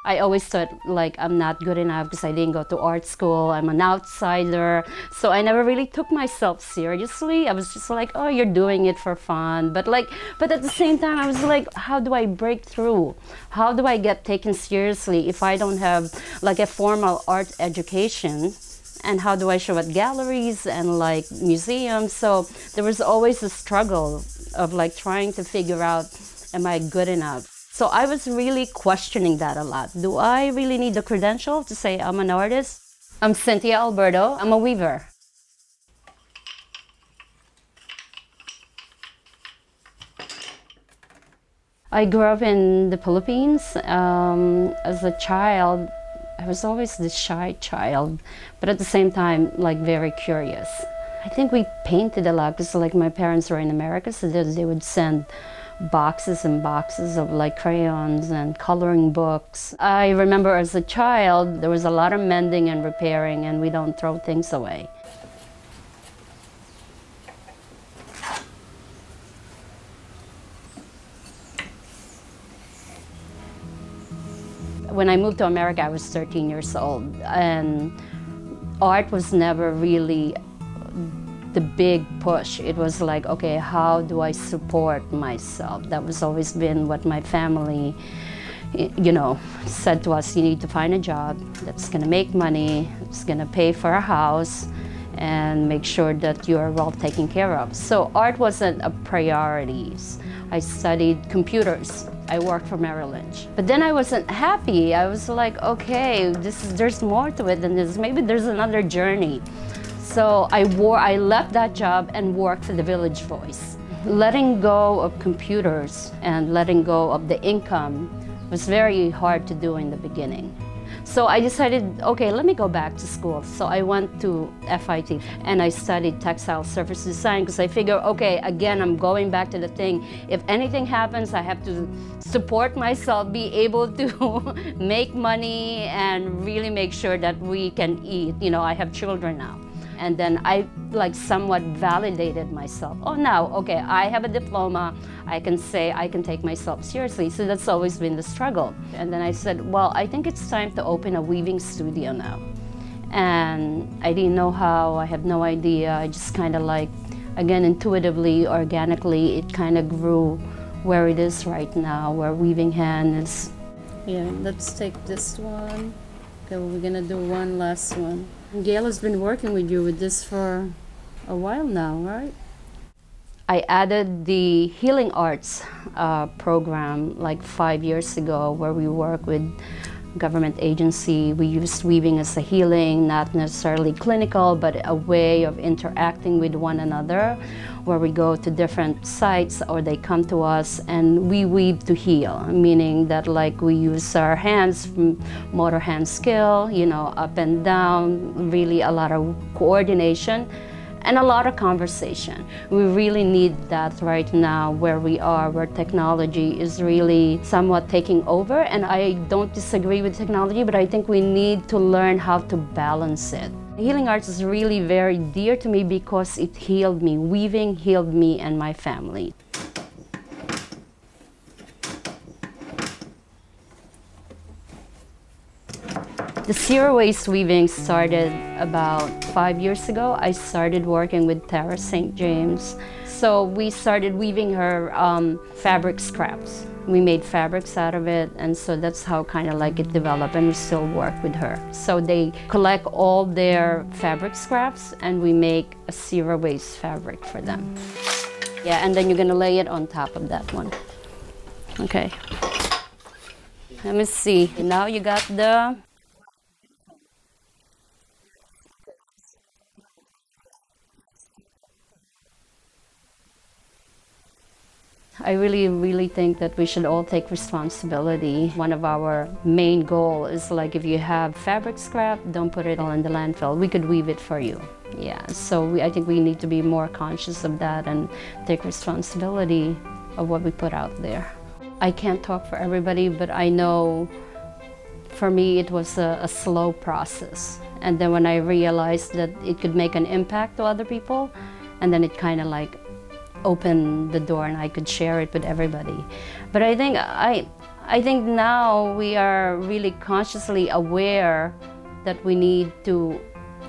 I always thought like I'm not good enough because I didn't go to art school. I'm an outsider. So I never really took myself seriously. I was just like, oh, you're doing it for fun. But at the same time, I was like, how do I break through? How do I get taken seriously if I don't have like a formal art education? And how do I show at galleries and like museums? So there was always a struggle of like trying to figure out, am I good enough? So I was really questioning that a lot. Do I really need the credential to say I'm an artist? I'm Cynthia Alberto. I'm a weaver. I grew up in the Philippines. As a child, I was always the shy child, but at the same time, like very curious. I think we painted a lot because like my parents were in America, so they would send boxes and boxes of like crayons and coloring books. I remember as a child, there was a lot of mending and repairing, and we don't throw things away. When I moved to America, I was 13 years old, and art was never really the big push. It was like, okay, how do I support myself? That was always been what my family, said to us. You need to find a job that's gonna make money, it's gonna pay for a house, and make sure that you're well taken care of. So art wasn't a priority. I studied computers. I worked for Merrill Lynch. But then I wasn't happy. I was like, okay, there's more to it than this. Maybe there's another journey. So I left that job and worked for the Village Voice. Letting go of computers and letting go of the income was very hard to do in the beginning. So I decided, okay, let me go back to school. So I went to FIT and I studied textile surface design because I figured, okay, again, I'm going back to the thing. If anything happens, I have to support myself, be able to make money and really make sure that we can eat. I have children now. And then I like somewhat validated myself. Oh, now, okay, I have a diploma. I can say I can take myself seriously. So that's always been the struggle. And then I said, well, I think it's time to open a weaving studio now. And I didn't know how, I had no idea. I just kind of like, again, intuitively, organically, it kind of grew where it is right now, where Weaving Hand is. Yeah, let's take this one. Okay, well, we're gonna do one last one. Gail has been working with you with this for a while now, right? I added the healing arts program like 5 years ago, where we work with government agency. We used weaving as a healing, not necessarily clinical, but a way of interacting with one another, where we go to different sites or they come to us and we weave to heal, meaning that like we use our hands, motor hand skill, up and down, really a lot of coordination and a lot of conversation. We really need that right now where we are, where technology is really somewhat taking over. And I don't disagree with technology, but I think we need to learn how to balance it. Healing arts is really very dear to me because it healed me. Weaving healed me and my family. The zero waste weaving started about 5 years ago. I started working with Tara St. James. So we started weaving her fabric scraps. We made fabrics out of it, and so that's how kind of like it developed, and we still work with her. So they collect all their fabric scraps and we make a zero waste fabric for them. Yeah, and then you're gonna lay it on top of that one. Okay. Let me see. Now you got the I really think that we should all take responsibility. One of our main goal is like if you have fabric scrap, don't put it all in the landfill. We could weave it for you. Yeah, so I think we need to be more conscious of that and take responsibility of what we put out there. I can't talk for everybody, but I know for me it was a slow process. And then when I realized that it could make an impact to other people, and then it kind of like open the door and I could share it with everybody. But I think I think now we are really consciously aware that we need to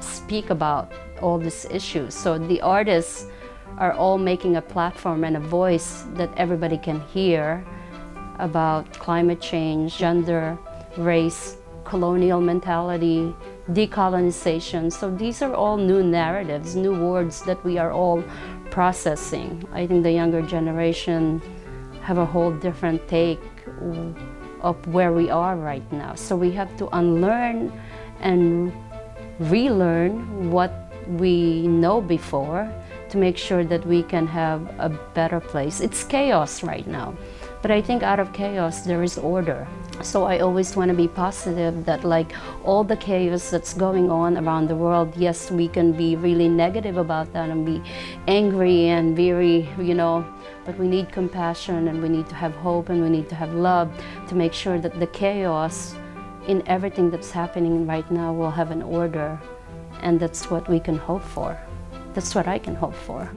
speak about all these issues. So the artists are all making a platform and a voice that everybody can hear about climate change, gender, race, colonial mentality, decolonization. So these are all new narratives, new words that we are all processing. I think the younger generation have a whole different take of where we are right now. So we have to unlearn and relearn what we know before to make sure that we can have a better place. It's chaos right now, but I think out of chaos there is order. So I always want to be positive that like all the chaos that's going on around the world, yes, we can be really negative about that and be angry and very, but we need compassion and we need to have hope and we need to have love to make sure that the chaos in everything that's happening right now will have an order, and that's what we can hope for. That's what I can hope for.